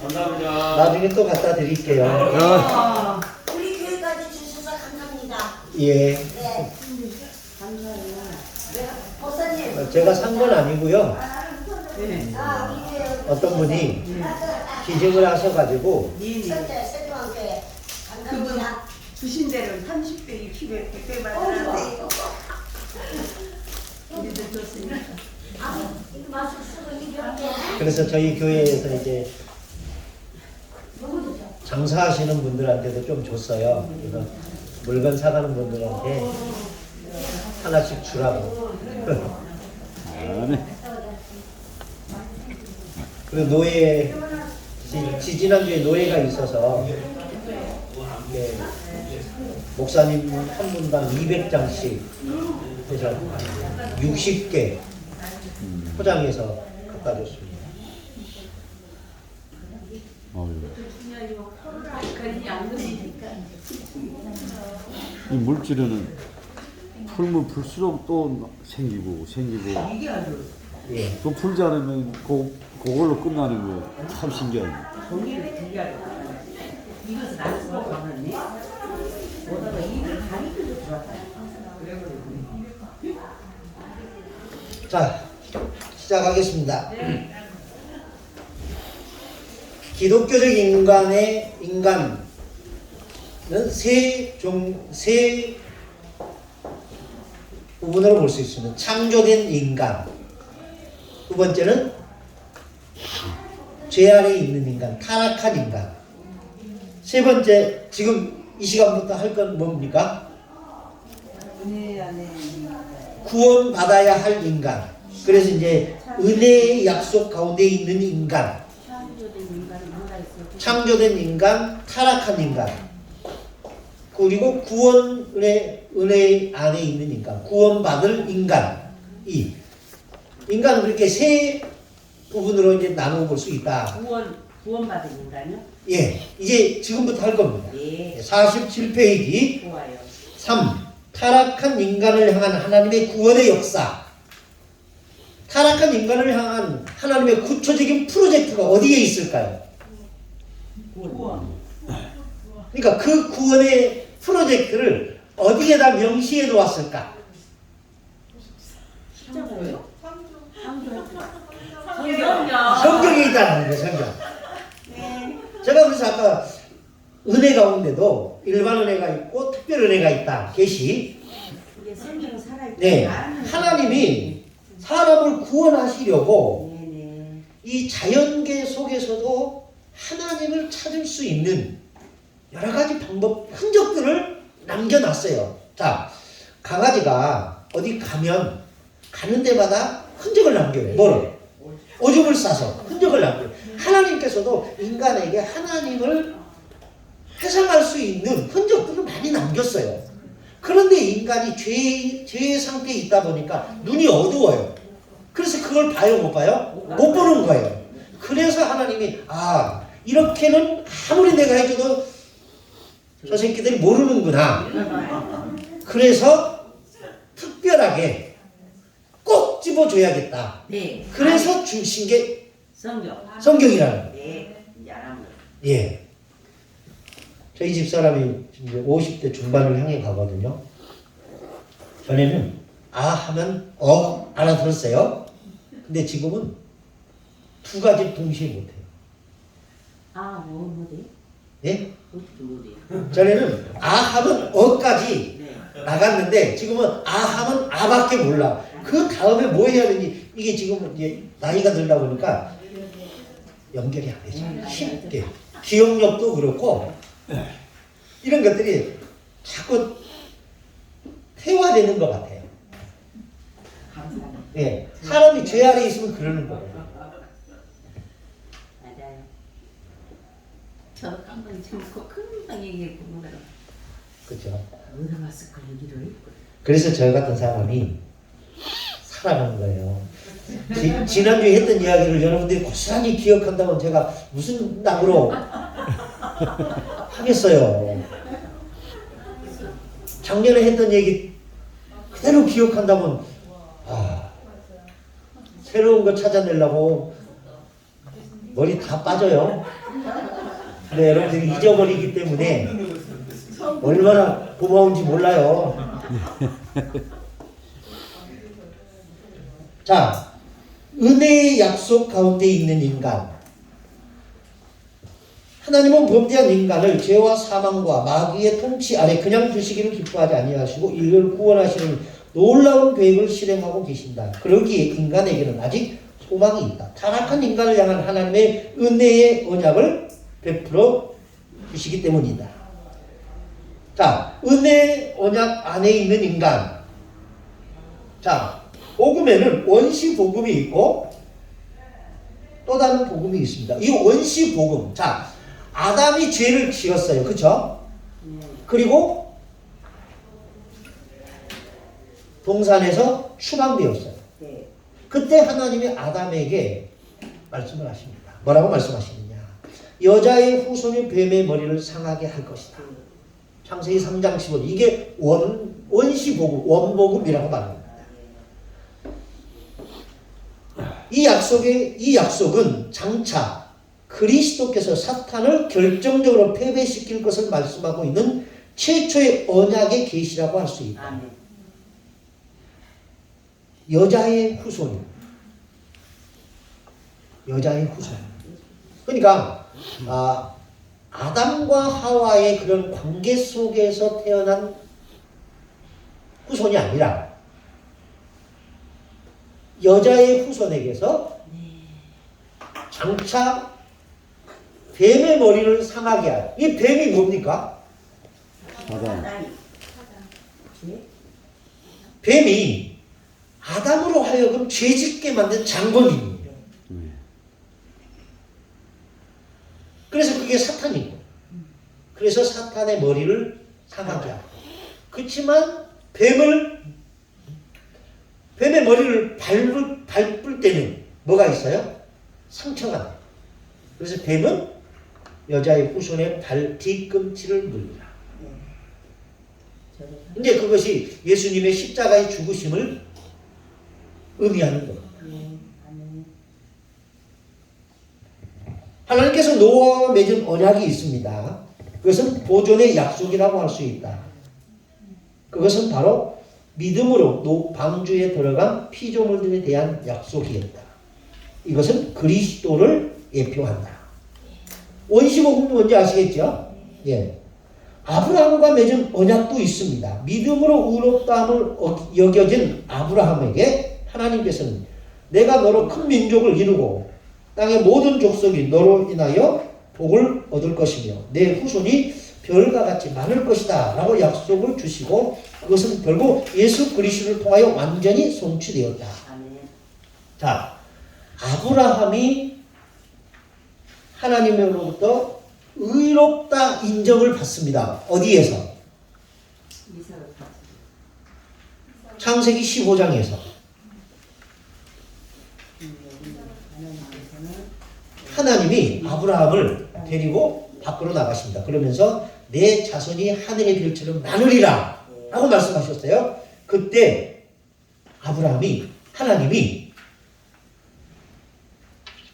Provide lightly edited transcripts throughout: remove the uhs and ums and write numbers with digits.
감사합니다. 나중에 또 갖다 드릴게요. 우리 교회까지 주셔서 감사합니다. 예. 네. 감사해요. 목사님. 제가 산 건 아니고요. 네. 우리 교회 어떤 분이 기증을 하셔가지고 첫째 세종교회 감사합니다. 주신 대로 30배, 60배, 100배 받았는데 우리도 좋습니다. 이거 마스크 쓰고 이렇게. 그래서 저희 교회에서 이제 장사하시는 분들한테도 좀 줬어요. 그래서 물건 사가는 분들한테 하나씩 주라고. 그리고 노예 지난주에 노예가 있어서 이게 목사님 한 분당 200장씩 해서 60개 포장해서 갖다 줬습니다. 이 물질은 풀면 풀수록 또 생기고 이게 아주 예. 또 풀지 않으면 그걸로 끝나는 거 참 신기하네. 종이를 준비하려 이것은 안 쓰고 가는데 오다가 이를 가리켜서 들어왔다. 자, 시작하겠습니다. 기독교적 인간은 세 부분으로 볼 수 있습니다. 창조된 인간. 두 번째는 죄 아래에 있는 인간, 타락한 인간. 세 번째, 지금 이 시간부터 할 건 뭡니까? 은혜 안에 구원받아야 할 인간. 그래서 이제 은혜의 약속 가운데 있는 인간. 창조된 인간, 타락한 인간. 그리고 구원의 은혜 안에 있는 인간. 구원받을 인간. 인간은 그렇게 세 부분으로 이제 나누어 볼 수 있다. 구원받은 인간요? 예. 이제 지금부터 할 겁니다. 예. 47페이지. 좋아요. 3. 타락한 인간을 향한 하나님의 구원의 역사. 타락한 인간을 향한 하나님의 구초적인 프로젝트가 어디에 있을까요? 구원. 그러니까 그 구원의 프로젝트를 어디에다 명시해 놓았을까? 십자가요? 성경에 있다는 거예요, 성경. 제가 그래서 아까 은혜 가운데도 일반 은혜가 있고 특별 은혜가 있다. 계시. 이게 성경 살아있다. 네. 하나님이 사람을 구원하시려고 네네. 이 자연계 속에서도 하나님을 찾을 수 있는 여러 가지 방법, 흔적들을 남겨놨어요. 자, 강아지가 어디 가는 데마다 흔적을 남겨요. 뭐를? 오줌을 싸서 흔적을 남겨요. 하나님께서도 인간에게 하나님을 회상할 수 있는 흔적들을 많이 남겼어요. 그런데 인간이 죄의 상태에 있다 보니까 눈이 어두워요. 그래서 그걸 봐요, 못 봐요? 못 보는 거예요. 그래서 하나님이 이렇게는 아무리 내가 해줘도 저 새끼들이 모르는구나. 그래서 특별하게 꼭 집어줘야겠다. 네. 그래서 주신 게 성경이라는 성경이라는 거예요. 네. 이제 알아요. 예. 저희 집사람이 이제 50대 중반을 향해 가거든요. 전에는 하면 알아들었어요. 근데 지금은 두 가지 동시에 못해요. 못해? 예? 어떻게 못해? 전에는 하면 어까지 네. 나갔는데 지금은 하면 밖에 몰라. 그 다음에 뭐 해야 되는지 이게 지금 이제 나이가 들다 보니까 연결이 안 되죠. 쉽게. 기억력도 그렇고 이런 것들이 자꾸 퇴화되는 것 같아요. 감사합니다. 예. 사람이 죄 아래 있으면 그러는 거예요. 맞아요. 저 한번 지금 금방 얘기해 보는 거라. 그렇죠. 물어봤을 거 얘기를. 그래서 저 같은 사람이 살아가는 거예요. 지난주에 했던 이야기를 여러분들이 고스란히 기억한다면 제가 무슨 낙으로 하겠어요. 작년에 했던 얘기 그대로 기억한다면 새로운 거 찾아내려고 머리 다 빠져요. 근데 여러분들이 잊어버리기 때문에 얼마나 고마운지 몰라요. 자, 은혜의 약속 가운데 있는 인간. 하나님은 범죄한 인간을 죄와 사망과 마귀의 통치 아래 그냥 두시기를 기뻐하지 아니하시고 인류를 구원하시는 놀라운 계획을 실행하고 계신다. 그러기에 인간에게는 아직 소망이 있다. 타락한 인간을 향한 하나님의 은혜의 언약을 베풀어 주시기 때문이다. 자, 은혜의 언약 안에 있는 인간. 자, 복음에는 원시 복음이 있고 또 다른 복음이 있습니다. 이 원시 복음. 자, 아담이 죄를 지었어요. 그렇죠? 그리고 동산에서 추방되었어요. 네. 그때 하나님이 아담에게 말씀을 하십니다. 뭐라고 말씀하시느냐? 여자의 후손이 뱀의 머리를 상하게 할 것이다. 창세기 3장 15절. 이게 원시 복음, 원복음이라고 말합니다. 이 약속은 장차 그리스도께서 사탄을 결정적으로 패배시킬 것을 말씀하고 있는 최초의 언약의 계시라고 할 수 있다. 아멘. 여자의 후손. 여자의 후손. 그러니까 아담과 하와의 그런 관계 속에서 태어난 후손이 아니라 여자의 후손에게서 장차 뱀의 머리를 상하게 할. 이 뱀이 뭡니까? 사단. 뱀이 아담으로 하여금 죄짓게 만든 장본인이에요. 그래서 그게 사탄이고, 그래서 사탄의 머리를 상하게 하고. 그렇지만 뱀의 머리를 밟을 때는 뭐가 있어요? 상처가 나요. 그래서 뱀은 여자의 후손의 뒤꿈치를 물리라. 이제 그것이 예수님의 십자가의 죽으심을 의미하는 겁니다. 하나님께서 노아와 맺은 언약이 있습니다. 그것은 보존의 약속이라고 할 수 있다. 그것은 바로 믿음으로 방주에 들어간 피조물들에 대한 약속이었다. 이것은 그리스도를 예표한다. 원시복음도 뭔지 아시겠죠? 예. 아브라함과 맺은 언약도 있습니다. 믿음으로 의롭다함을 여겨진 아브라함에게 하나님께서는 내가 너로 큰 민족을 이루고 땅의 모든 족속이 너로 인하여 복을 얻을 것이며 내 후손이 별과 같이 많을 것이다 라고 약속을 주시고 그것은 결국 예수 그리스도를 통하여 완전히 성취되었다. 자, 아브라함이 하나님으로부터 의롭다 인정을 받습니다. 어디에서? 창세기 15장에서 하나님이 아브라함을 데리고 밖으로 나가십니다. 그러면서 내 자손이 하늘의 별처럼 많으리라 라고 말씀하셨어요. 그때 하나님이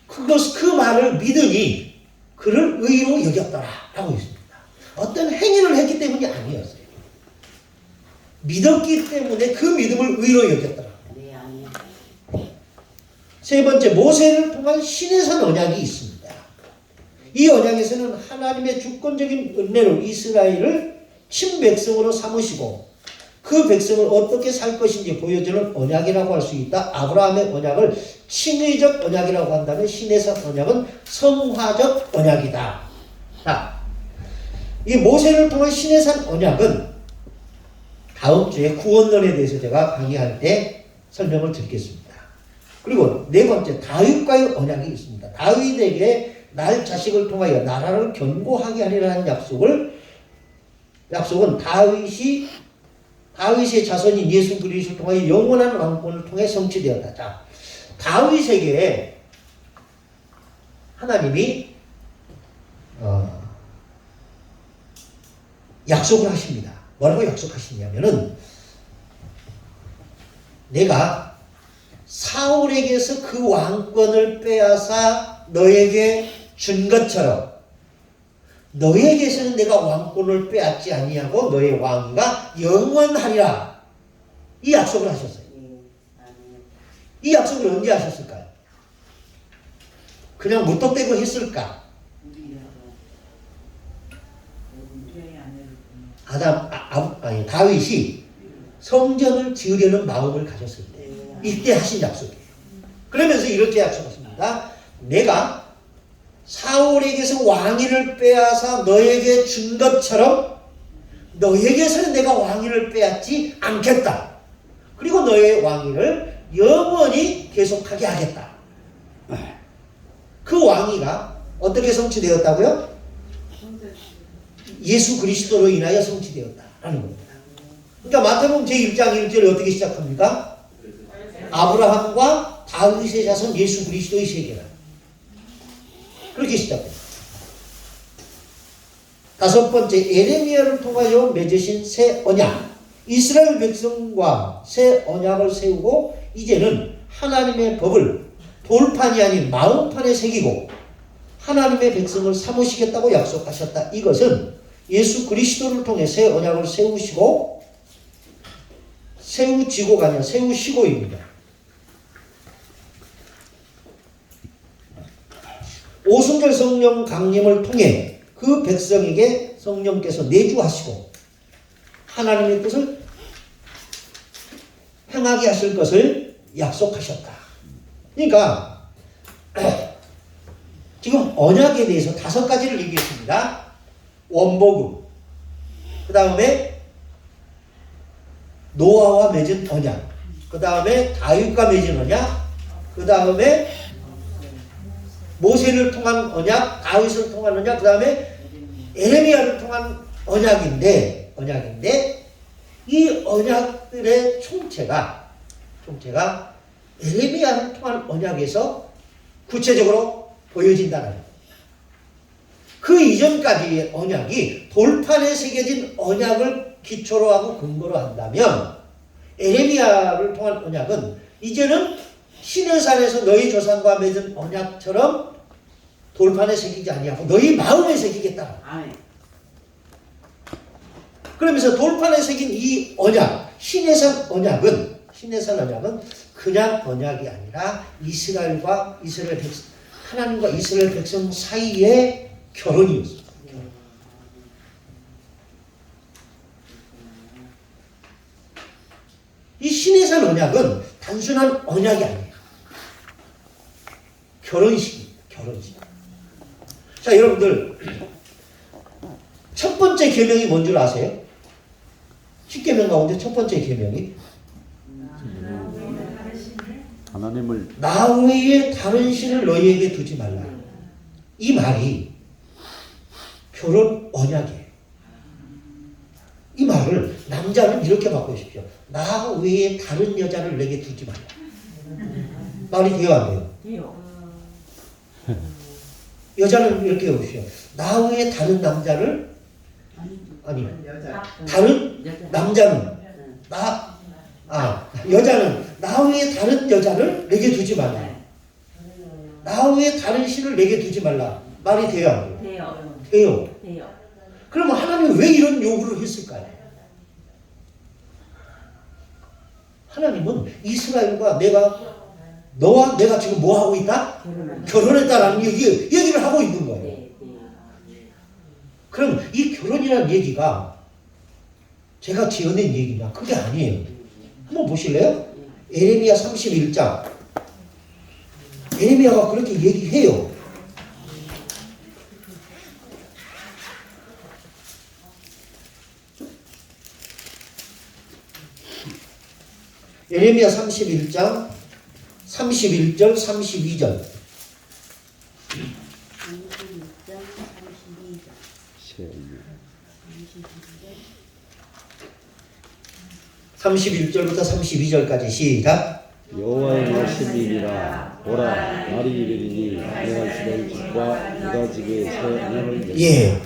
그 말을 믿으니 그를 의로 여겼더라 라고 있습니다. 어떤 행위를 했기 때문이 아니었어요. 믿었기 때문에 그 믿음을 의로 여겼더라. 세 번째, 모세를 통한 시내산 언약이 있습니다. 이 언약에서는 하나님의 주권적인 은혜로 이스라엘을 친백성으로 삼으시고 그 백성을 어떻게 살 것인지 보여주는 언약이라고 할 수 있다. 아브라함의 언약을 칭의적 언약이라고 한다면 시내산 언약은 성화적 언약이다. 자, 이 모세를 통한 시내산 언약은 다음 주에 구원론에 대해서 제가 강의할 때 설명을 드리겠습니다. 그리고 네 번째, 다윗과의 언약이 있습니다. 다윗에게 날 자식을 통하여 나라를 견고하게 하리라는 약속은 다윗의 자손인 예수 그리스도를 통하여 영원한 왕권을 통해 성취되었다. 자, 다윗에게 하나님이 약속을 하십니다. 뭐라고 약속하시냐면은 내가 사울에게서 그 왕권을 빼앗아 너에게 준 것처럼 너에게서는 내가 왕권을 빼앗지 아니하고 너의 왕위가 영원하리라. 이 약속을 하셨어요. 이 약속을 언제 하셨을까요? 그냥 무턱대고 했을까? 다윗이 성전을 지으려는 마음을 가졌을 때 이때 하신 약속이에요. 그러면서 이렇게 약속하십니다. 내가 사울에게서 왕위를 빼앗아 너에게 준 것처럼 너에게서는 내가 왕위를 빼앗지 않겠다. 그리고 너의 왕위를 영원히 계속하게 하겠다. 그 왕위가 어떻게 성취되었다고요? 예수 그리스도로 인하여 성취되었다라는 겁니다. 그러니까 마태복음 제1장 1절에 어떻게 시작합니까? 아브라함과 다윗의 자손 예수 그리스도의 세계라. 그렇게 시작합니다. 다섯 번째, 에레미야를 통하여 맺으신 새 언약. 이스라엘 백성과 새 언약을 세우고 이제는 하나님의 법을 돌판이 아닌 마음판에 새기고 하나님의 백성을 삼으시겠다고 약속하셨다. 이것은 예수 그리스도를 통해 새 언약을 세우시고 세우지고가 아니라 세우시고입니다. 오순절 성령 강림을 통해 그 백성에게 성령께서 내주하시고 하나님의 뜻을 행하게 하실 것을 약속하셨다. 그러니까 지금 언약에 대해서 5가지를 얘기했습니다. 원복음, 그 다음에 노아와 맺은 언약, 그 다음에 다윗과 맺은 언약, 그 다음에 모세를 통한 언약, 다윗을 통한 언약, 그 다음에 에레미야를 통한 언약인데 이 언약들의 총체가 에레미야를 통한 언약에서 구체적으로 보여진다는 거예요. 그 이전까지의 언약이 돌판에 새겨진 언약을 기초로 하고 근거로 한다면 에레미야를 통한 언약은 이제는 시내산에서 너희 조상과 맺은 언약처럼 돌판에 새기지 아니하고 너희 마음에 새기겠다. 그러면서 돌판에 새긴 이 언약, 시내산 언약은 그냥 언약이 아니라 하나님과 이스라엘 백성 사이의 결혼이었어요. 이 시내산 언약은 단순한 언약이 아니에요. 결혼식입니다. 결혼식. 자, 여러분들 첫 번째 계명이 뭔 줄 아세요? 10계명 가운데 첫 번째 계명이 하나님을 나 외에 다른 신을 너희에게 두지 말라. 이 말이 결혼 언약이에요. 이 말을 남자는 이렇게 바꾸십시오. 나 외에 다른 여자를 내게 두지 말라. 말이 돼요, 안 돼요? 돼요. 여자는 이렇게 해보십시오. 나 외에 다른 남자를 다른 남자는 여자는 나 외에 다른 여자를 내게 두지 말라. 나 외에 다른 신을 내게 두지 말라. 말이 돼요, 안 돼요? 돼요. 그러면 하나님은 왜 이런 요구를 했을까요? 하나님은 이스라엘과 너와 내가 지금 뭐 하고 있다? 결혼했다라는 얘기를 하고 있는 거예요. 그럼 이 결혼이라는 얘기가 제가 지어낸 얘기냐? 그게 아니에요. 한번 보실래요? 에레미야 31장. 에레미야가 그렇게 얘기해요. 에레미야 31장 31절 32절. 31절부터 32절까지 시작. 여호와의 말씀이니라. 보라, 날이 이르리니 내가 이스라엘 집과 유다 집에 새 언약을 맺겠다. 예,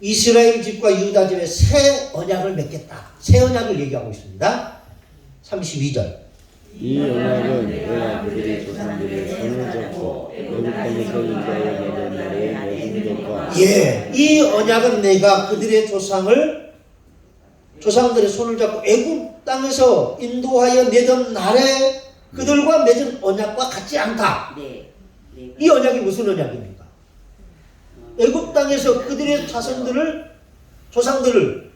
이스라엘 집과 유다 집에 새 언약을 맺겠다. 새 언약을 얘기하고 있습니다. 32절. 이 언약은 내가 그들의 조상들의 손을 잡고 애굽 땅에서 인도하여 내던 날에 맺은 것과 예, 이 언약은 내가 그들의 조상들의 손을 잡고 애굽 땅에서 인도하여 내던 날에 그들과 맺은 언약과 같지 않다. 네. 네. 이 언약이 무슨 언약입니까? 애굽 땅에서 그들의 조상들을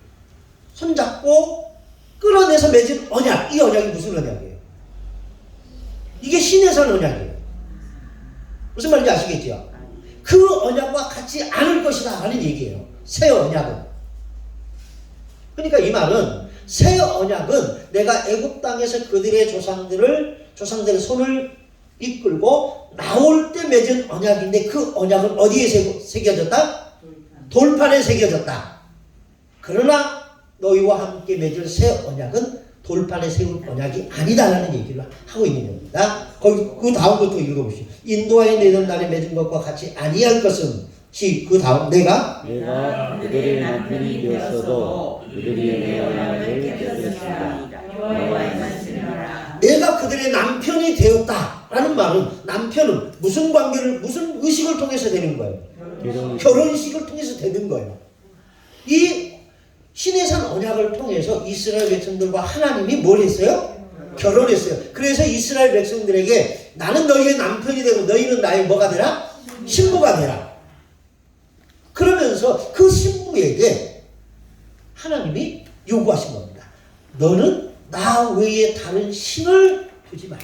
손잡고 끌어내서 맺은 언약. 이 언약이 무슨 언약이에요? 이게 신의 산 언약이에요. 무슨 말인지 아시겠죠? 그 언약과 같지 않을 것이다 하는 얘기예요. 새 언약은. 그러니까 이 말은 새 언약은 내가 애굽 땅에서 그들의 조상들의 손을 이끌고 나올 때 맺은 언약인데 그 언약은 어디에 새겨졌다? 돌판에 새겨졌다. 그러나 너희와 함께 맺을 새 언약은 돌판에 세운 언약이 아니다라는 얘기를 하고 있는 겁니다. 거기 그 다음부터 읽어보시오. 인도하여 내던 날에 맺은 것과 같이 아니할 것은 그 다음 내가 그들의 남편이 되었어도 그들이 내 언약을 깨뜨렸습니다. 여호와의 말씀이라. 내가 그들의 남편이 되었다라는 말은 남편은 무슨 관계를 무슨 의식을 통해서 되는 거예요? 결혼식을 통해서 되는 거예요. 이 신의 산 언약을 통해서 이스라엘 백성들과 하나님이 뭘 했어요? 결혼했어요. 그래서 이스라엘 백성들에게 나는 너희의 남편이 되고 너희는 나의 뭐가 되라? 신부가 되라. 그러면서 그 신부에게 하나님이 요구하신 겁니다. 너는 나 외에 다른 신을 두지 말라.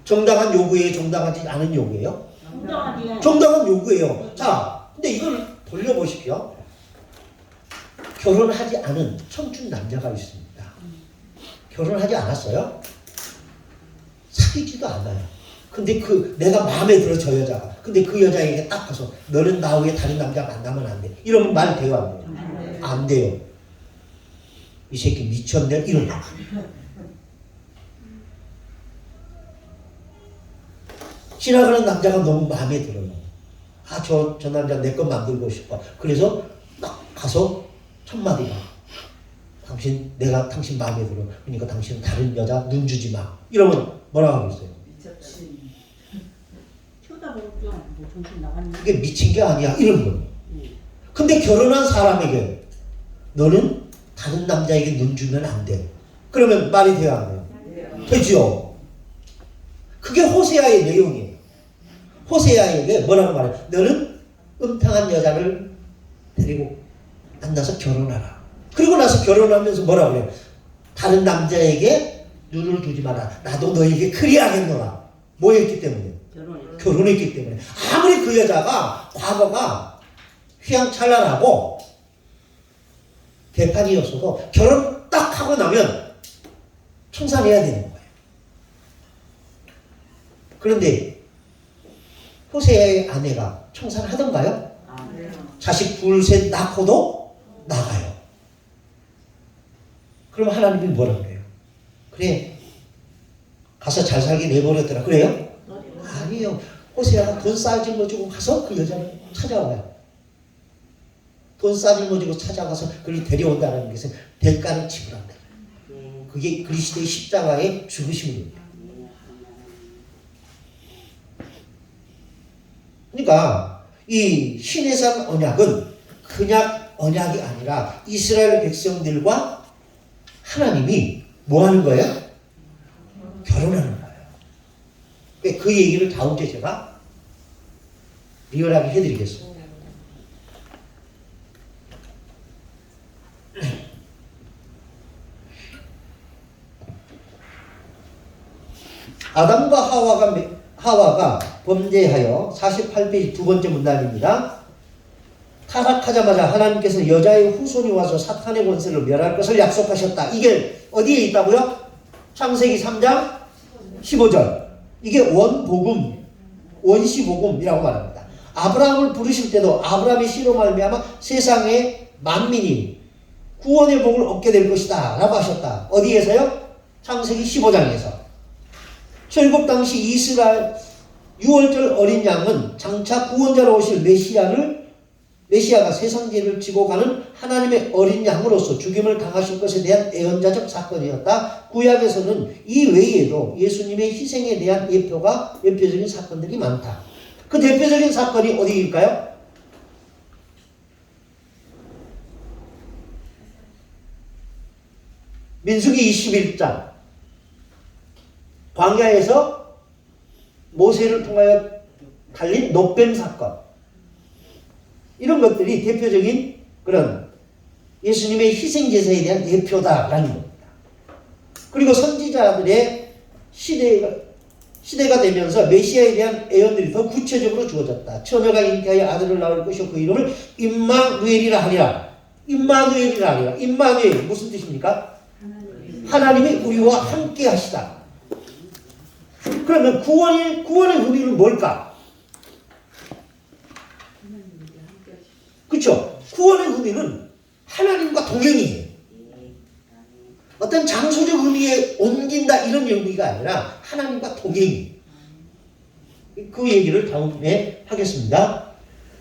정당한 요구예요? 정당하지 않은 요구예요? 정당한 요구예요. 자, 근데 이걸 돌려보십시오. 결혼하지 않은 청춘 남자가 있습니다. 결혼하지 않았어요? 사귀지도 않아요. 근데 내가 마음에 들어 저 여자가. 근데 그 여자에게 딱 가서 너는 나 외에 다른 남자 만나면 안 돼. 이러면 말 돼요, 안 돼요? 안 돼요. 이 새끼 미쳤네? 이런 거. 지나가는 남자가 너무 마음에 들어요. 아, 저 남자 내 거 만들고 싶어. 그래서 딱 가서 첫 마디가 내가 당신 마음에 들어. 그러니까 당신은 다른 여자 눈 주지 마. 이러면 뭐라고 하고 있어요? 그게 미친 게 아니야. 이런 거예요. 근데 결혼한 사람에게 너는 다른 남자에게 눈 주면 안 돼. 그러면 말이 돼요, 안 돼요? 되죠. 그게 호세아의 내용이에요. 호세아에게 뭐라고 말해요? 너는 음탕한 여자를 데리고 만나서 결혼하라. 그리고 나서 결혼하면서 뭐라고 그래요? 다른 남자에게 눈을 두지 마라. 나도 너에게 그리하겠노라. 뭐 했기 때문에? 결혼했기 때문에. 아무리 그 여자가 과거가 휘황찬란하고 개판이었어도 결혼 딱 하고 나면 청산해야 되는 거예요. 그런데 호세아의 아내가 청산하던가요? 자식 둘셋 낳고도 나가요. 그럼 하나님이 뭐라 그래요? 그래, 가서 잘 살게 내버렸더라. 그래요? 아니에요. 호세아가 돈 싸질러주고 가서 그 여자를 찾아와요. 돈 싸질러주고 찾아가서 그를 데려온다는 것은 대가를 지불한다. 그게 그리스도의 십자가의 죽으심입니다. 그러니까 이 신의 산 언약은 그냥 언약이 아니라 이스라엘 백성들과 하나님이 뭐 하는 거예요? 결혼하는 거예요. 그 얘기를 다음 주에 제가 리얼하게 해드리겠습니다. 아담과 하와가 범죄하여 48페이지 두 번째 문단입니다. 타락하자마자 하나님께서 여자의 후손이 와서 사탄의 권세를 멸할 것을 약속하셨다. 이게 어디에 있다고요? 창세기 3장 15절. 이게 원시복음이라고 말합니다. 아브라함을 부르실 때도 아브라함의 씨로 말미암아 세상의 만민이 구원의 복을 얻게 될 것이다 라고 하셨다. 어디에서요? 창세기 15장에서. 철국 당시 이스라엘 6월절 어린 양은 장차 구원자로 오실 메시아를 메시아가 세상 죄를 지고 가는 하나님의 어린 양으로서 죽임을 당하실 것에 대한 예언자적 사건이었다. 구약에서는 이 외에도 예수님의 희생에 대한 예표적인 사건들이 많다. 그 대표적인 사건이 어디일까요? 민수기 21장. 광야에서 모세를 통하여 달린 노뱀 사건. 이런 것들이 대표적인 그런 예수님의 희생제사에 대한 예표다라는 겁니다. 그리고 선지자들의 시대가 되면서 메시아에 대한 예언들이 더 구체적으로 주어졌다. 처녀가 잉태하여 아들을 낳을 것이요 그 이름을 임마누엘이라 하리라. 임마누엘이라 하리라. 임마누엘 무슨 뜻입니까? 하나님이 우리와 함께 하시다. 그러면 구원의 의미는 뭘까? 그렇죠? 구원의 의미는 하나님과 동행이에요. 어떤 장소적 의미에 옮긴다 이런 의미가 아니라 하나님과 동행이에요. 그 얘기를 다음에 하겠습니다.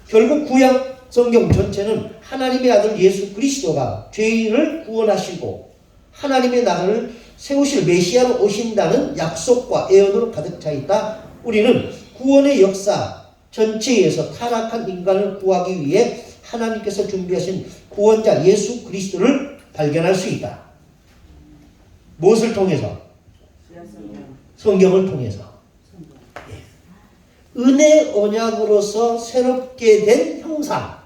결국 구약 성경 전체는 하나님의 아들 예수 그리스도가 죄인을 구원하시고 하나님의 나라를 세우실 메시아로 오신다는 약속과 예언으로 가득 차 있다. 우리는 구원의 역사 전체에서 타락한 인간을 구하기 위해 하나님께서 준비하신 구원자 예수 그리스도를 발견할 수 있다. 무엇을 통해서? 성경을 통해서. 은혜 언약으로서 새롭게 된 형상.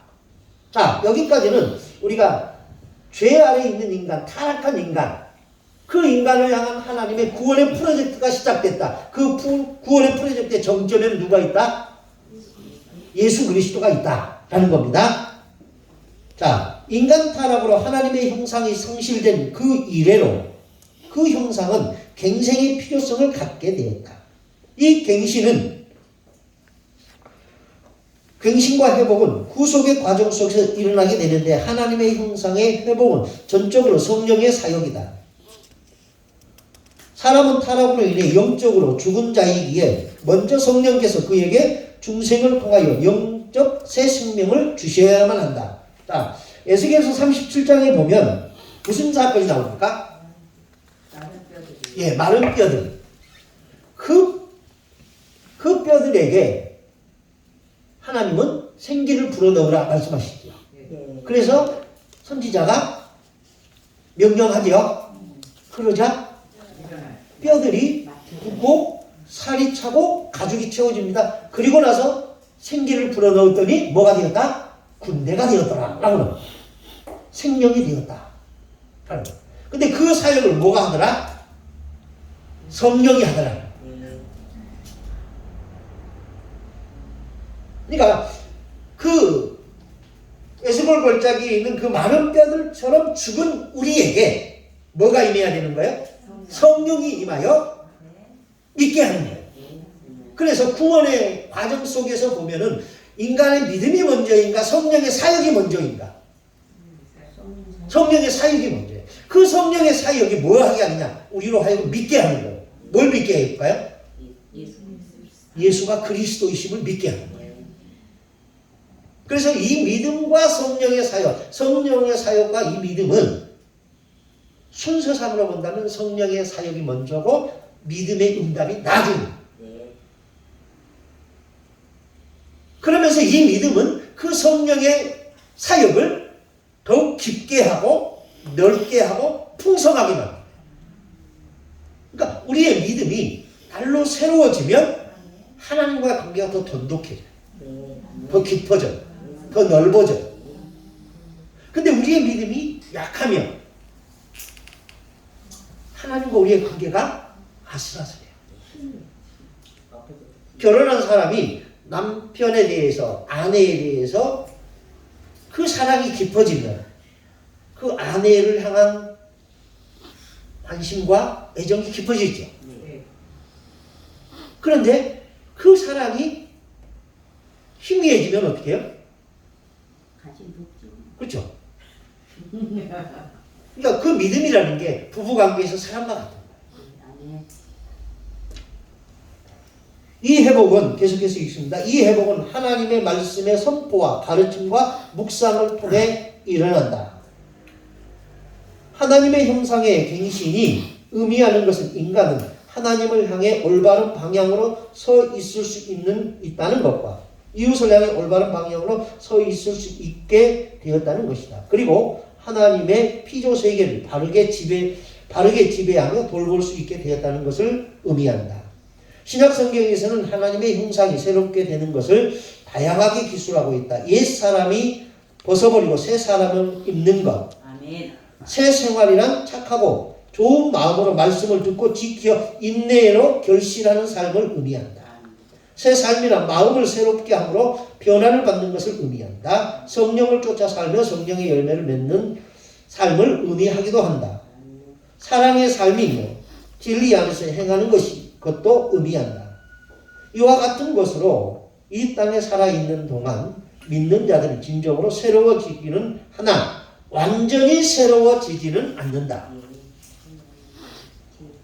자, 여기까지는 우리가 죄 아래 있는 인간, 타락한 인간, 그 인간을 향한 하나님의 구원의 프로젝트가 시작됐다. 그 구원의 프로젝트의 정점에는 누가 있다? 예수 그리스도가 있다라는 겁니다. 자, 인간 타락으로 하나님의 형상이 상실된 그 이래로 그 형상은 갱생의 필요성을 갖게 되었다. 이 갱신과 회복은 구속의 과정 속에서 일어나게 되는데 하나님의 형상의 회복은 전적으로 성령의 사역이다. 사람은 타락으로 인해 영적으로 죽은 자이기에 먼저 성령께서 그에게 중생을 통하여 영적 새 생명을 주셔야만 한다. 자, 에스겔서 37장에 보면 무슨 사건이 나옵니까? 예, 마른 뼈들. 그 뼈들에게 하나님은 생기를 불어넣으라 말씀하시죠. 그래서 선지자가 명령하죠. 그러자 뼈들이 붓고 살이 차고 가죽이 채워집니다. 그리고 나서 생기를 불어넣었더니 뭐가 되었다? 군대가 되었더라. 라고는 생명이 되었다. 근데 그 사역을 뭐가 하더라? 성령이 하더라. 그러니까 그 에스골 골짜기에 있는 그 많은 뼈들처럼 죽은 우리에게 뭐가 임해야 되는 거예요? 성령이 임하여 믿게 하는 거예요. 그래서 구원의 과정 속에서 보면은 인간의 믿음이 먼저인가 성령의 사역이 먼저인가? 성령의 사역이 먼저예요. 그 성령의 사역이 뭐 하게 하느냐? 우리로 하여금 믿게 하는 거예요. 뭘 믿게 할까요? 예수가 그리스도이심을 믿게 하는 거예요. 그래서 이 믿음과 성령의 사역과 이 믿음은 순서상으로 본다면 성령의 사역이 먼저고 믿음의 응답이 나중이에요. 그러면서 이 믿음은 그 성령의 사역을 더욱 깊게 하고 넓게 하고 풍성하게 만듭니다. 그러니까 우리의 믿음이 날로 새로워지면 하나님과의 관계가 더 돈독해져요. 더 깊어져요. 더 넓어져요. 근데 우리의 믿음이 약하면 하나님과 우리의 관계가 아슬아슬해요. 결혼한 사람이 남편에 대해서, 아내에 대해서 그 사랑이 깊어지면 그 아내를 향한 관심과 애정이 깊어지죠. 그런데 그 사랑이 희미해지면 어떻게 해요? 그렇죠. 그러니까 그 믿음이라는 게 부부관계에서 사람과 같은 거예요. 이 회복은 계속해서 읽습니다. 이 회복은 하나님의 말씀의 선포와 가르침과 묵상을 통해 일어난다. 하나님의 형상의 갱신이 의미하는 것은 인간은 하나님을 향해 올바른 방향으로 서 있을 수 있다는 것과 이웃을 향해 올바른 방향으로 서 있을 수 있게 되었다는 것이다. 그리고 하나님의 피조 세계를 바르게 지배하며 돌볼 수 있게 되었다는 것을 의미한다. 신약 성경에서는 하나님의 형상이 새롭게 되는 것을 다양하게 기술하고 있다. 옛 사람이 벗어버리고 새 사람을 입는 것. 아멘. 새 생활이란 착하고 좋은 마음으로 말씀을 듣고 지켜 인내로 결실하는 삶을 의미한다. 새 삶이란 마음을 새롭게 함으로 변화를 받는 것을 의미한다. 성령을 쫓아 살며 성령의 열매를 맺는 삶을 의미하기도 한다. 사랑의 삶이며 진리 안에서 행하는 것도 의미한다. 이와 같은 것으로 이 땅에 살아있는 동안 믿는 자들은 진정으로 새로워지기는 하나 완전히 새로워지지는 않는다.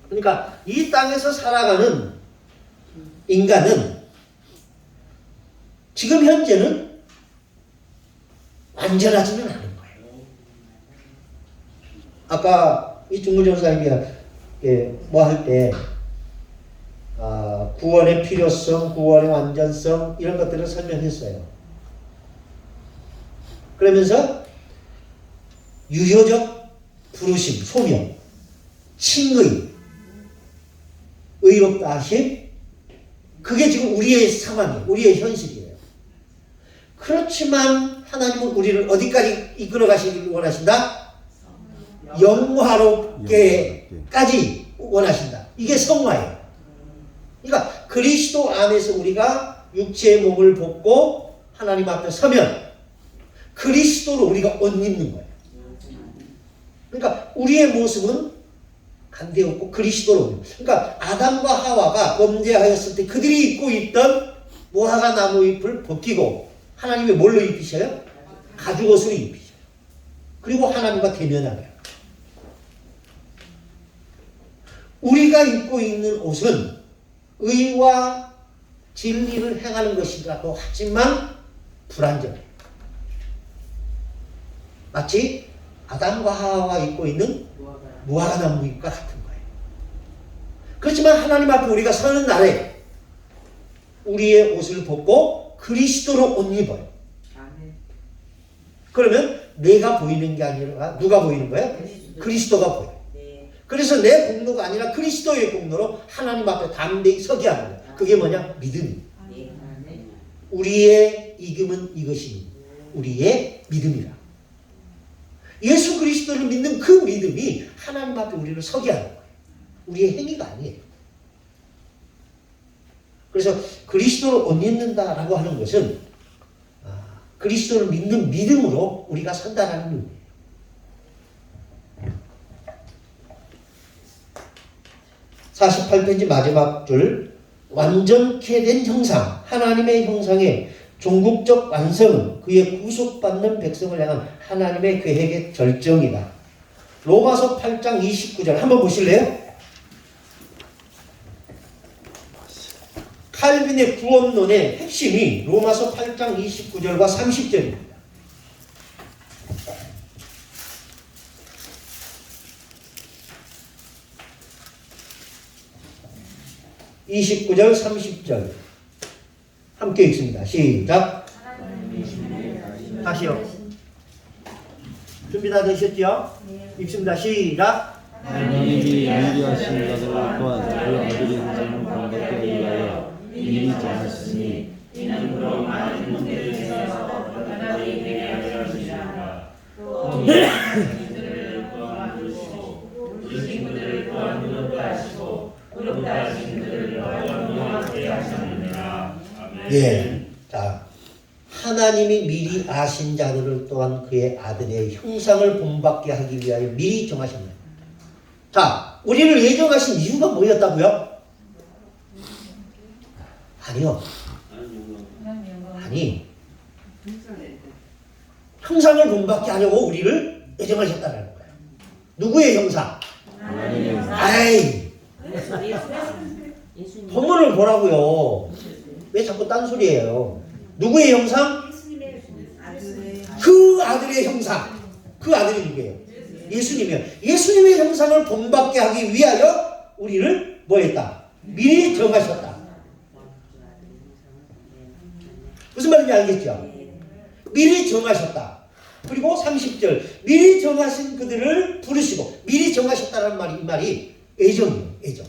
그러니까 이 땅에서 살아가는 인간은 지금 현재는 완전하지는 않은 거예요. 아까 이 중근 전사님이 뭐 할 때 구원의 필요성, 구원의 완전성 이런 것들을 설명했어요. 그러면서 유효적 부르심, 소명, 칭의, 의롭다 하심 그게 지금 우리의 상황이에요. 우리의 현실이에요. 그렇지만 하나님은 우리를 어디까지 이끌어 가시길 원하신다? 영화롭게까지 원하신다. 이게 성화예요. 그러니까 그리스도 안에서 우리가 육체의 몸을 벗고 하나님 앞에 서면 그리스도로 우리가 옷 입는 거예요. 그러니까 우리의 모습은 간대없고 그리스도로. 그러니까 아담과 하와가 범죄하였을 때 그들이 입고 있던 무화과 나무 잎을 벗기고 하나님이 뭘로 입히셔요? 가죽옷으로 입히셔요. 그리고 하나님과 대면하게. 우리가 입고 있는 옷은 의와 진리를 행하는 것이라고 하지만 불완전해요. 마치 아담과 하와가 입고 있는 무화과 나무 잎과 같은 거예요. 그렇지만 하나님 앞에 우리가 서는 날에 우리의 옷을 벗고 그리스도로 옷 입어요. 그러면 내가 보이는 게 아니라 누가 보이는 거예요? 그리스도가 보여요. 그래서 내 공로가 아니라 그리스도의 공로로 하나님 앞에 담대히 서게 하는 거예요. 그게 뭐냐? 믿음이에요. 우리의 이금은 이것이 우리의 믿음이라. 예수 그리스도를 믿는 그 믿음이 하나님 앞에 우리를 서게 하는 거예요. 우리의 행위가 아니에요. 그래서 그리스도를 옷 입는다라고 하는 것은 그리스도를 믿는 믿음으로 우리가 산다라는 의미예요. 48페이지 마지막 줄 완전케 된 형상 하나님의 형상의 종국적 완성은 그의 구속받는 백성을 향한 하나님의 계획의 절정이다. 로마서 8장 29절 한번 보실래요? 칼빈의 구원론의 핵심이 로마서 8장 29절과 30절입니다. 29절, 30절 함께 읽습니다. 시작. 다시요. 준비 다 되셨죠? 읽습니다. 시작. 하나님이 미리하신 자들을 또한 그 아들의 형상을 본받게 하기 위하여 미리 정하셨으니 이는 그로 많은 문제를 위해서 하나님이 되게 하려 하시니라. 또 이들을 또한 부르시고 부르신 그들을 또한 의롭다 하시고 의롭다 하신 그들을 또한 영화롭게 하셨느니라. 예. 자, 하나님이 미리 아신 자들을 또한 그의 아들의 형상을 본받게 하기 위하여 미리 정하셨나요? 자, 우리를 예정하신 이유가 뭐였다고요? 아니요. 아니. 형상을 본받게 하려고 우리를 예정하셨다는 거예요. 누구의 형상? 하나님의 형상. 아이. 예수님. 본문을 보라고요. 왜 자꾸 딴소리예요? 누구의 형상? 그 아들의 형상. 그 아들이 누구예요? 예수님이요. 예수님의 형상을 본받게 하기 위하여 우리를 뭐 했다? 미리 정하셨다. 무슨 말인지 알겠죠? 미리 정하셨다. 그리고 30절 미리 정하신 그들을 부르시고, 미리 정하셨다는 말이, 이 말이 애정이에요. 애정.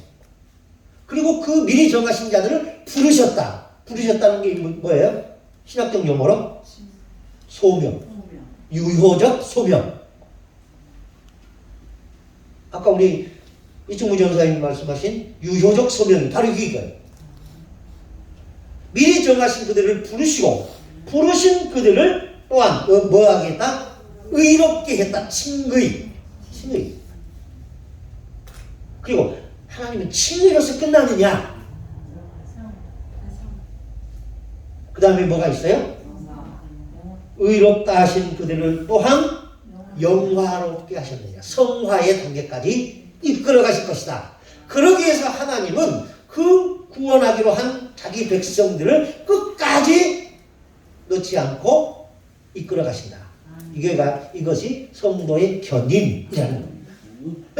그리고 그 미리 정하신 자들을 부르셨다. 부르셨다는 게 뭐예요? 신학적 용어로 소명. 유효적 소명. 아까 우리 이충무 전사님 말씀하신 유효적 소명이 바로 이거예요. 미리 정하신 그들을 부르시고, 부르신 그들을 또한 뭐 하겠다? 의롭게 했다. 칭의. 칭의. 그리고 하나님은 칭의로서 끝나느냐? 그 다음에 뭐가 있어요? 의롭다 하신 그들을 또한 영화롭게 하셨느냐. 성화의 단계까지 이끌어 가실 것이다. 그러기 위해서 하나님은 그 구원하기로 한 자기 백성들을 끝까지 놓지 않고 이끌어 가신다. 이것이 성도의 견인이라는 겁니다.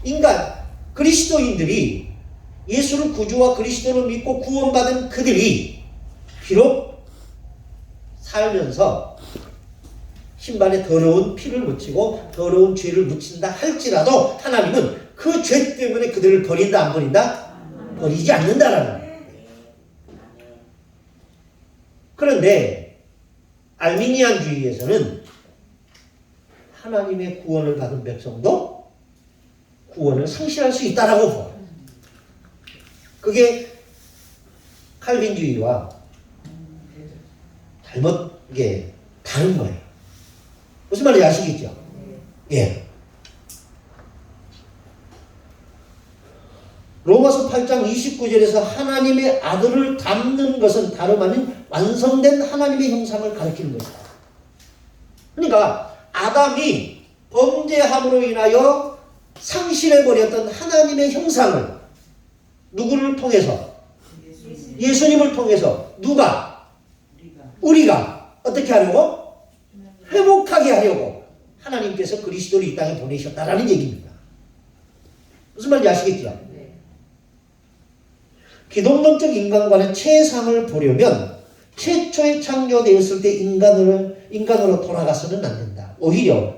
그러니까 그리스도인들이 예수를 구주와 그리스도를 믿고 구원받은 그들이 비록 살면서 신발에 더러운 피를 묻히고 더러운 죄를 묻힌다 할지라도 하나님은 그 죄 때문에 그들을 버린다 안 버린다? 버리지 않는다라는 거예요. 그런데 알미니안주의에서는 하나님의 구원을 받은 백성도 구원을 상실할 수 있다라고 봐요. 그게 칼빈주의와 잘못게 다른 거예요. 무슨 말인지 아시겠죠? 예. 로마서 8장 29절에서 하나님의 아들을 닮는 것은 다름 아닌 완성된 하나님의 형상을 가리키는 것이다. 그러니까 아담이 범죄함으로 인하여 상실해버렸던 하나님의 형상을 누구를 통해서? 예수님을 통해서 누가? 우리가 어떻게 하려고? 회복하게 하려고 하나님께서 그리스도를 이 땅에 보내셨다라는 얘기입니다. 무슨 말인지 아시겠죠? 기독론적 인간관의 최상을 보려면 최초에 창조되었을 때 인간으로 돌아가서는 안 된다. 오히려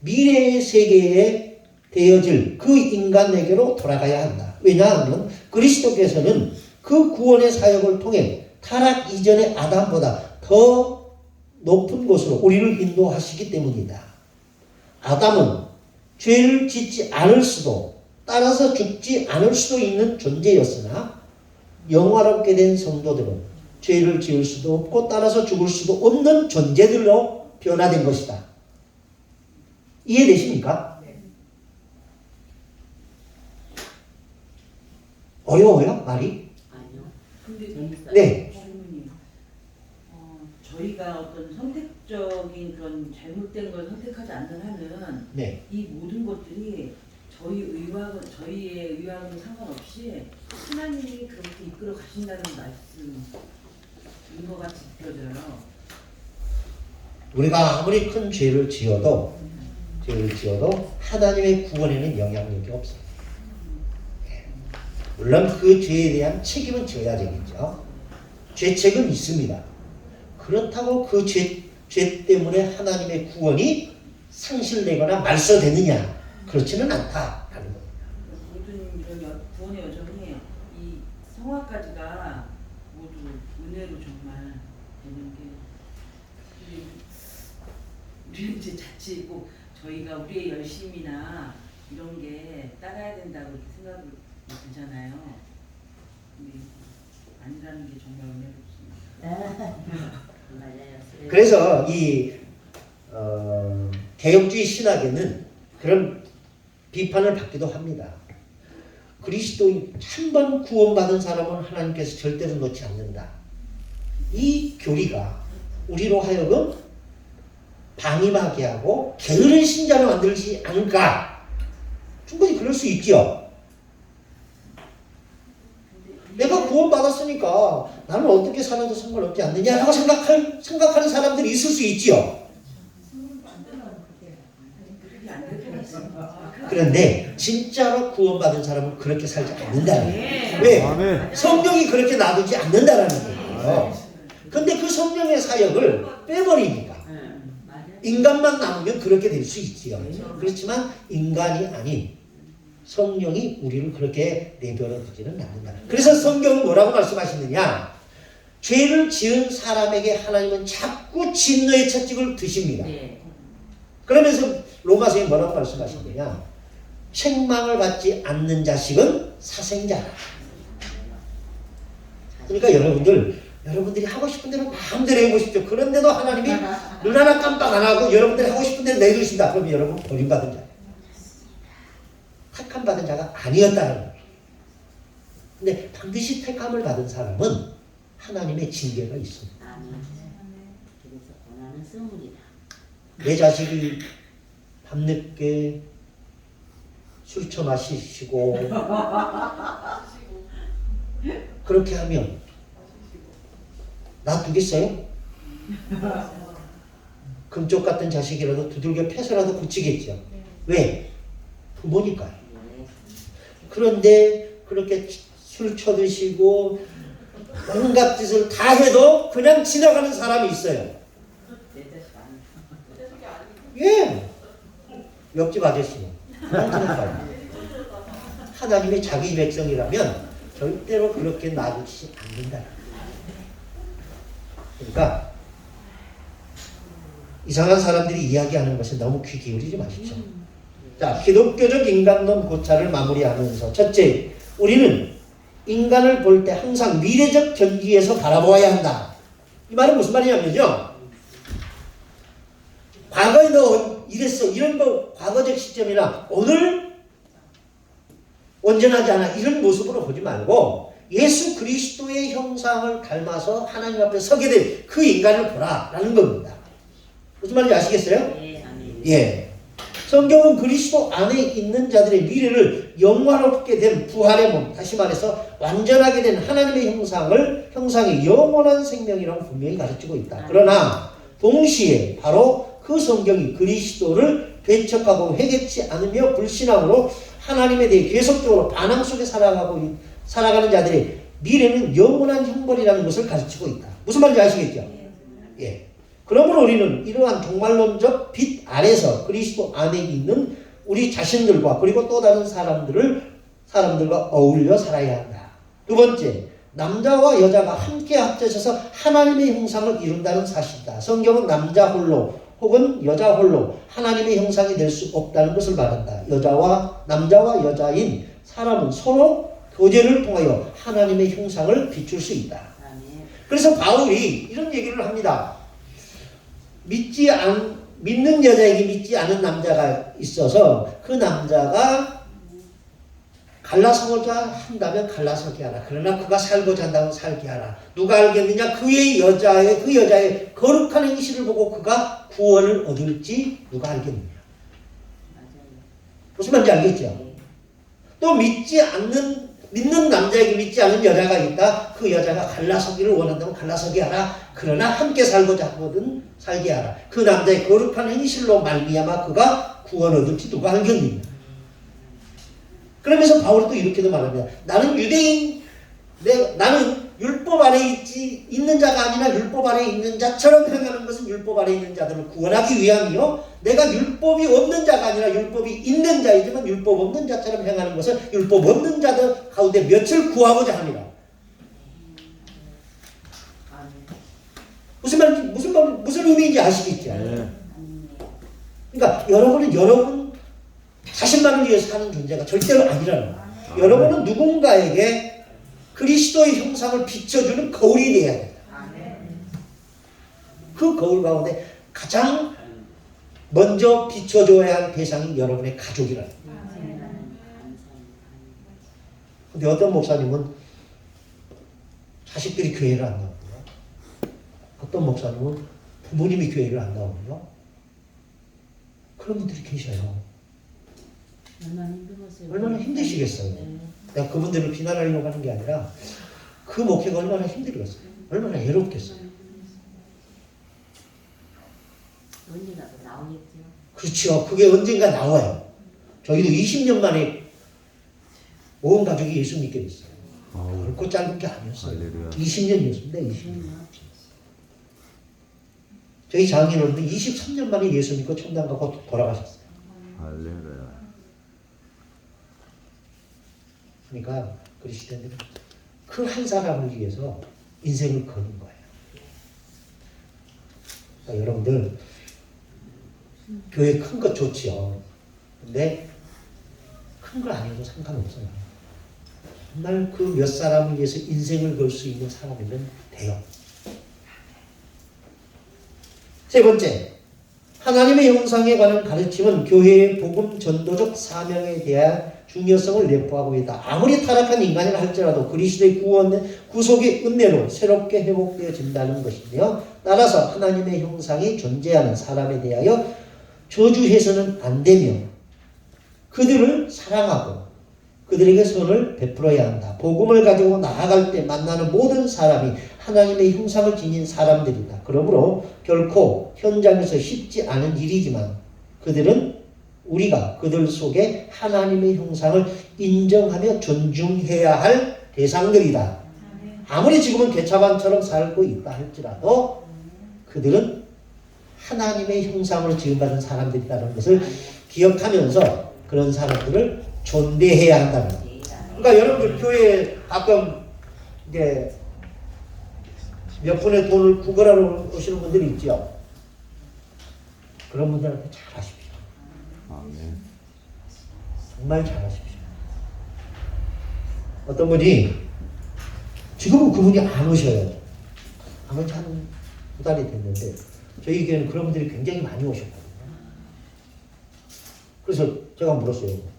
미래의 세계에 되어질 그 인간에게로 돌아가야 한다. 왜냐하면 그리스도께서는 그 구원의 사역을 통해 타락 이전의 아담보다 더 높은 곳으로 우리를 인도하시기 때문이다. 아담은 죄를 짓지 않을 수도 따라서 죽지 않을 수도 있는 존재였으나 영화롭게 된 성도들은 죄를 지을 수도 없고 따라서 죽을 수도 없는 존재들로 변화된 것이다. 이해되십니까? 어려워요? 말이? 아니요. 근데 네. 저희가 어떤 선택적인 그런 잘못된 걸 선택하지 않는 한은 네. 이 모든 것들이 저희의 의하고는 상관없이 하나님이 그렇게 이끌어 가신다는 말씀인 것 같이 느껴져요. 우리가 아무리 큰 죄를 지어도 하나님의 구원에는 영향력이 없어요. 물론 그 죄에 대한 책임은 져야 되겠죠. 죄책은 있습니다. 그렇다고 그 죄 때문에 하나님의 구원이 상실되거나 말소되느냐? 그렇지는 않다라는 겁니다. 모든 이런 구원의 여정이 이 성화까지가 모두 은혜로 정말 되는 게 우리는 이제 자칫 꼭 저희가 우리의 열심이나 이런 게 따라야 된다고 이렇게 생각을 들잖아요. 근데 아니라는 게 정말 은혜롭습니다. 그래서 이 개혁주의 신학에는 그런 비판을 받기도 합니다. 그리스도인 한 번 구원받은 사람은 하나님께서 절대로 놓지 않는다. 이 교리가 우리로 하여금 방임하게 하고 게으른 신자를 만들지 않을까? 충분히 그럴 수 있죠. 구원받았으니까 나는 어떻게 살아도 상관없지 않느냐라고 생각하는 사람들이 있을 수 있지요. 그런데 진짜로 구원받은 사람은 그렇게 살지 않는다는 거예요. 왜? 아멘. 성령이 그렇게 놔두지 않는다라는 거예요. 근데 그 성령의 사역을 빼버리니까 인간만 남으면 그렇게 될 수 있지요. 그렇지만 인간이 아닌 성령이 우리를 그렇게 내버려 두지는 않는다. 그래서 성경은 뭐라고 말씀하시느냐? 죄를 지은 사람에게 하나님은 자꾸 진노의 채찍을 드십니다. 그러면서 로마서에 뭐라고 말씀하시느냐? 책망을 받지 않는 자식은 사생자라. 그러니까 여러분들이 하고 싶은 대로 마음대로 해보십시오. 그런데도 하나님이 눈 하나 깜빡 안 하고 여러분들이 하고 싶은 대로 내두신다. 그러면 여러분 버림받은 자예요. 택함 받은 자가 아니었다는 거예요. 근데 반드시 택함을 받은 사람은 하나님의 징계가 있습니다. 그래서 고난은 선물이다. 내 자식이 밤늦게 술 처마시고 그렇게 하면 놔두겠어요? 금쪽 같은 자식이라도 두들겨 패서라도 고치겠죠. 왜? 부모니까요. 그런데 그렇게 술 쳐드시고 온갖 짓을 다 해도 그냥 지나가는 사람이 있어요. 예. 옆집 아저씨는 그냥 지나가요. 하나님의 자기 백성이라면 절대로 그렇게 놔두지 않는다. 그러니까 이상한 사람들이 이야기하는 것에 너무 귀 기울이지 마십시오. 자, 기독교적 인간론 고찰을 마무리하면서 첫째, 우리는 인간을 볼 때 항상 미래적 견지에서 바라보아야 한다. 이 말은 무슨 말이냐면요. 과거에 너 이랬어. 이런 거 과거적 시점이나 오늘 온전하지 않아. 이런 모습으로 보지 말고 예수 그리스도의 형상을 닮아서 하나님 앞에 서게 된 그 인간을 보라라는 겁니다. 무슨 말인지 아시겠어요? 예. 성경은 그리스도 안에 있는 자들의 미래를 영화롭게 된 부활의 몸, 다시 말해서 완전하게 된 하나님의 형상의 영원한 생명이라고 분명히 가르치고 있다. 그러나 동시에 바로 그 성경이 그리스도를 배척하고 회개치 않으며 불신함으로 하나님에 대해 계속적으로 반항 속에 살아가는 자들의 미래는 영원한 형벌이라는 것을 가르치고 있다. 무슨 말인지 아시겠죠? 예. 그러므로 우리는 이러한 종말론적 빛 아래서 그리스도 안에 있는 우리 자신들과 그리고 또 다른 사람들과 어울려 살아야 한다. 두 번째, 남자와 여자가 함께 합쳐져서 하나님의 형상을 이룬다는 사실이다. 성경은 남자 홀로 혹은 여자 홀로 하나님의 형상이 될 수 없다는 것을 말한다. 남자와 여자인 사람은 서로 교제를 통하여 하나님의 형상을 비출 수 있다. 그래서 바울이 이런 얘기를 합니다. 믿는 여자에게 믿지 않은 남자가 있어서 그 남자가 갈라서고자 한다면 갈라서게 하라. 그러나 그가 살고자 한다면 살게 하라. 누가 알겠느냐? 그 여자의 거룩한 행실을 보고 그가 구원을 얻을지 누가 알겠느냐? 무슨 말인지 알겠죠? 또 믿는 남자에게 믿지 않은 여자가 있다. 그 여자가 갈라서기를 원한다면 갈라서게 하라. 그러나 함께 살고자 하거든 살게 하라. 그 남자의 거룩한 행실로 말미암아 그가 구원 얻을지 누가 알겠느냐. 그러면서 바울이 또 이렇게도 말합니다. 나는 유대인, 나는 율법 아래 있는 자가 아니라 율법 아래 있는 자처럼 행하는 것은 율법 아래 있는 자들을 구원하기 위함이요. 내가 율법이 없는 자가 아니라 율법이 있는 자이지만 율법 없는 자처럼 행하는 것은 율법 없는 자들 가운데 몇을 구하고자 합니다. 무슨 의미인지 아시겠죠? 네. 그러니까 여러분 자신만을 위해서 사는 존재가 절대로 아니라는 거예요. 여러분은 누군가에게 그리스도의 형상을 비춰주는 거울이 되어야 된다. 그 거울 가운데 가장 먼저 비춰줘야 할 대상이 여러분의 가족이라는 거예요. 근데 어떤 목사님은 자식들이 교회를 안 나오고요. 어떤 목사님은 부모님이 교회를 안 나오고요. 그런 분들이 계셔요. 얼마나 힘드시겠어요. 내가 그분들을 비난하려고 하는 게 아니라 그 목회가 얼마나 힘들겠어요. 얼마나 외롭겠어요. 언제나 또 나오겠죠. 그렇죠. 그게 언젠가 나와요. 저희도 20년 만에 온 가족이 예수 믿게 됐어요. 결코 짧은 게 아니었어요. 할렐루야. 20년이었습니다. 20년. 저희 장인어른도 23년 만에 예수 믿고 천당 가고 돌아가셨어요. 할렐루야. 그러니까 그리스도인들은 그 한 사람을 위해서 인생을 거는 거예요. 그러니까 여러분들 교회 큰 것 좋지요. 근데 큰 거 아니어도 상관없어요. 정말 그 몇 사람을 위해서 인생을 걸 수 있는 사람이면 돼요. 세 번째, 하나님의 형상에 관한 가르침은 교회의 복음 전도적 사명에 대한 중요성을 내포하고 있다. 아무리 타락한 인간이라 할지라도 그리스도의 구속의 은혜로 새롭게 회복되어진다는 것인데요. 따라서 하나님의 형상이 존재하는 사람에 대하여 저주해서는 안 되며 그들을 사랑하고 그들에게 선을 베풀어야 한다. 복음을 가지고 나아갈 때 만나는 모든 사람이 하나님의 형상을 지닌 사람들이다. 그러므로 결코 현장에서 쉽지 않은 일이지만 그들은 우리가 그들 속에 하나님의 형상을 인정하며 존중해야 할 대상들이다. 아무리 지금은 개차반처럼 살고 있다 할지라도 그들은 하나님의 형상으로 지음받은 사람들이라는 것을 기억하면서 그런 사람들을 존대해야 한다는 거예요. 그러니까 여러분들 교회에 가끔 이제 몇 푼의 돈을 구걸하러 오시는 분들이 있죠. 그런 분들한테 잘하십시오. 아멘. 정말 잘하십시오. 어떤 분이 지금은 그분이 안 오셔요. 안 온 지 한 두 달이 됐는데 저희 교회는 그런 분들이 굉장히 많이 오셨거든요. 그래서 제가 물었어요.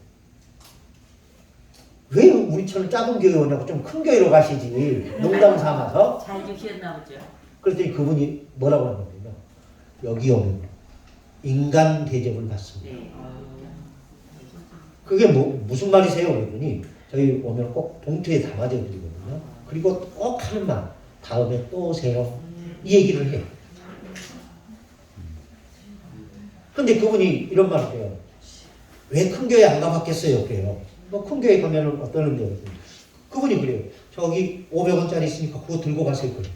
왜 우리처럼 작은 교회 오냐고 좀 큰 교회로 가시지. 농담 삼아서. 잘 주셨나 보죠. 그랬더니 그분이 뭐라고 하냐면요. 여기 오면 인간 대접을 받습니다. 네. 그게 무슨 말이세요? 그랬더니 저희 오면 꼭 봉투에 담아져 드리거든요. 그리고 꼭 하는 말. 다음에 또 오세요. 이 얘기를 해요. 근데 그분이 이런 말을 해요. 왜 큰 교회 안 가봤겠어요? 그래요. 뭐 큰 교회 가면은 어떠는데요? 그분이 그래요. 저기 500원짜리 있으니까 그거 들고 가세요. 그래요.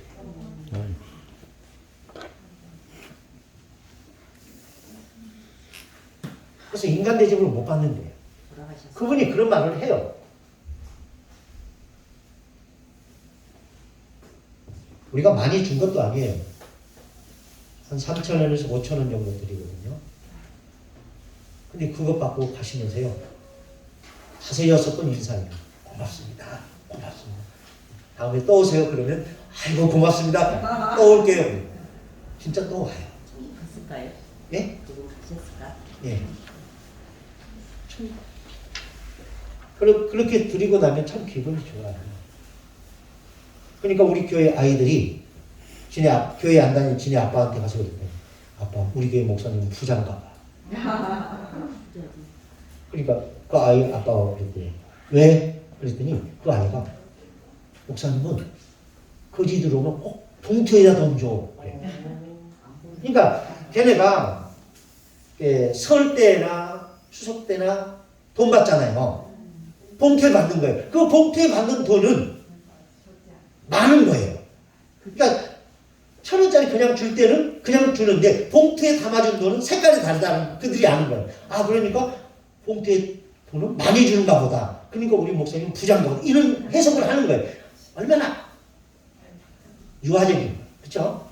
그래서 인간 대접을 못 받는데요. 돌아가셨어요. 그분이 그런 말을 해요. 우리가 많이 준 것도 아니에요. 한 3,000원에서 5,000원 정도 드리거든요. 근데 그것 받고 가시면서요. 5-6번 인사해요. 고맙습니다. 고맙습니다. 다음에 또 오세요. 그러면 아이고 고맙습니다. 또 올게요. 진짜 또 와요. 갔을까요? 예? 그분 가셨을까? 예. 그렇게 드리고 나면 참 기분이 좋아요. 그러니까 우리 교회 아이들이 교회 안 다니는 지네 아빠한테 가서 그랬대요. 아빠, 우리 교회 목사님은 부자인가 봐. 그러니까 그 아이 아빠가 그랬대요. 왜? 그랬더니 그 아이가 목사님은 거지 들어오면 꼭 봉투에다 돈 줘. 그래요. 그러니까 걔네가 설 때나 추석 때나 돈 받잖아요. 봉투에 받는 거예요. 그 봉투에 받는 돈은 많은 거예요. 그러니까 1,000원짜리 그냥 줄 때는 그냥 주는데 봉투에 담아준 돈은 색깔이 다르다는 그들이 아는 거예요. 아 그러니까 봉투에 돈은 많이 주는가 보다. 그러니까 우리 목사님은 부자인가 보다. 이런 해석을 하는 거예요. 얼마나 유아적인 거예요. 그렇죠?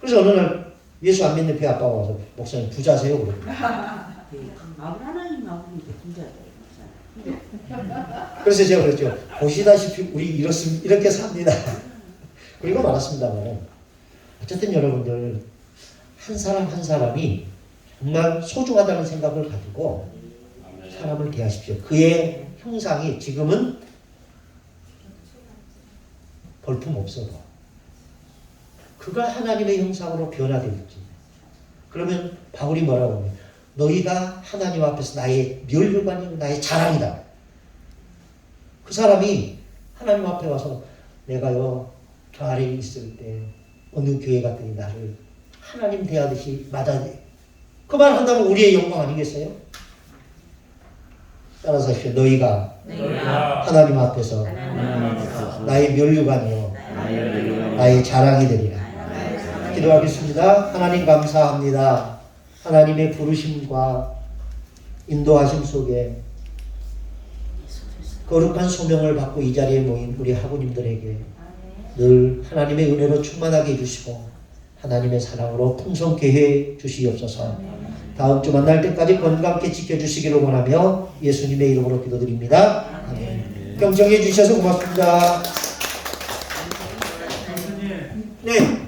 그래서 어느 날 예수 안 믿는 배 아빠가 와서 목사님 부자세요? 그러고. 하나님 아버님도 부자예요. 그래서 제가 그랬죠. 보시다시피 우리 이렇게 삽니다. 그리고 말았습니다만 어쨌든 여러분들 한 사람 한 사람이 정말 소중하다는 생각을 가지고 사람을 대하십시오. 그의 형상이 지금은 볼품 없어도 그가 하나님의 형상으로 변화될지 그러면 바울이 뭐라고 하냐. 너희가 하나님 앞에서 나의 멸류관이고 나의 자랑이다. 그 사람이 하나님 앞에 와서 내가요 저 아래에 있을 때 어느 교회 갔더니 나를 하나님 대하듯이 맞아내. 그 말 한다면 우리의 영광 아니겠어요? 따라서 하십시오. 너희가 하나님 앞에서 나의 면류관이요 나의 자랑이 되리라. 기도하겠습니다. 하나님 감사합니다. 하나님의 부르심과 인도하심 속에 거룩한 소명을 받고 이 자리에 모인 우리 학우님들에게 늘 하나님의 은혜로 충만하게 해주시고 하나님의 사랑으로 풍성케 해 주시옵소서. 다음 주 만날 때까지 건강케 지켜주시기를 원하며 예수님의 이름으로 기도드립니다. 아멘. 경청해 주셔서 고맙습니다. 네.